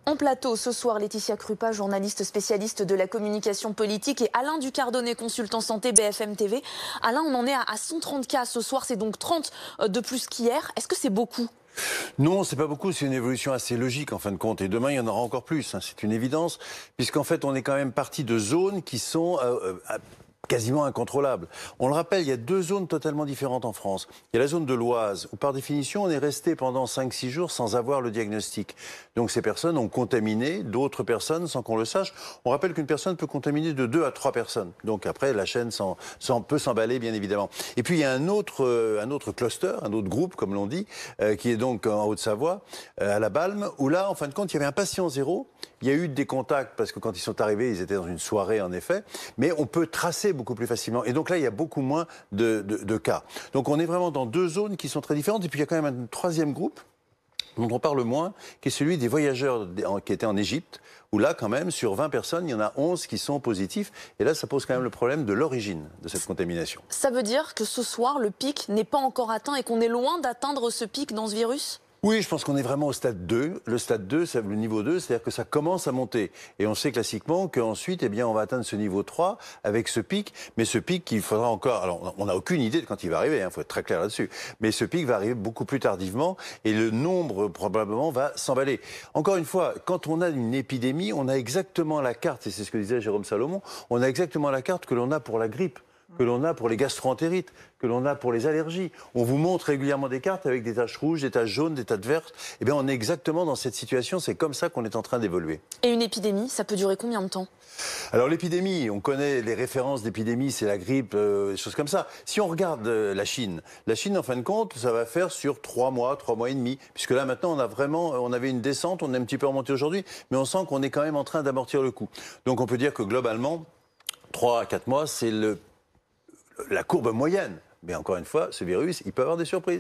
En plateau, ce soir, Laetitia Krupa, journaliste spécialiste de la communication politique, et Alain Ducardonnet, consultant santé BFM TV. Alain, on en est à 130 cas ce soir, c'est donc 30 de plus qu'hier. Est-ce que c'est beaucoup ? Non, c'est pas beaucoup, c'est une évolution assez logique en fin de compte. Et demain, il y en aura encore plus, hein, c'est une évidence, puisqu'en fait, on est quand même parti de zones qui sont quasiment incontrôlables. On le rappelle, il y a deux zones totalement différentes en France. Il y a la zone de l'Oise, où par définition, on est resté pendant 5-6 jours sans avoir le diagnostic. Donc ces personnes ont contaminé d'autres personnes sans qu'on le sache. On rappelle qu'une personne peut contaminer de 2 à 3 personnes. Donc après, la chaîne peut s'emballer, bien évidemment. Et puis il y a un autre cluster, un autre groupe, comme l'on dit, qui est donc en Haute-Savoie, à la Balme, où là, en fin de compte, il y avait un patient zéro. Il y a eu des contacts, parce que quand ils sont arrivés, ils étaient dans une soirée, en effet. Mais on peut tracer beaucoup plus facilement. Et donc là, il y a beaucoup moins de cas. Donc on est vraiment dans deux zones qui sont très différentes. Et puis il y a quand même un troisième groupe dont on parle moins, qui est celui des voyageurs qui étaient en Égypte, où là, quand même, sur 20 personnes, il y en a 11 qui sont positifs. Et là, ça pose quand même le problème de l'origine de cette contamination. Ça veut dire que ce soir, le pic n'est pas encore atteint et qu'on est loin d'atteindre ce pic dans ce virus ? Oui, je pense qu'on est vraiment au stade 2. Le stade 2, c'est le niveau 2, c'est-à-dire que ça commence à monter. Et on sait classiquement qu'ensuite, eh bien, on va atteindre ce niveau 3 avec ce pic. Mais ce pic, il faudra encore... Alors, on n'a aucune idée de quand il va arriver, il faut être très clair là-dessus. Mais ce pic va arriver beaucoup plus tardivement et le nombre, probablement, va s'emballer. Encore une fois, quand on a une épidémie, on a exactement la carte, et c'est ce que disait Jérôme Salomon, on a exactement la carte que l'on a pour la grippe, que l'on a pour les gastro-entérites, que l'on a pour les allergies. On vous montre régulièrement des cartes avec des taches rouges, des taches jaunes, des taches vertes. Eh bien, on est exactement dans cette situation. C'est comme ça qu'on est en train d'évoluer. Et une épidémie, ça peut durer combien de temps ? Alors, l'épidémie, on connaît les références d'épidémie, c'est la grippe, des choses comme ça. Si on regarde la Chine, en fin de compte, ça va faire sur 3 mois, 3 mois et demi. Puisque là, maintenant, on avait une descente, on est un petit peu remonté aujourd'hui, mais on sent qu'on est quand même en train d'amortir le coup. Donc, on peut dire que globalement, 3 à 4 mois, c'est la courbe moyenne. Mais encore une fois, ce virus, il peut avoir des surprises.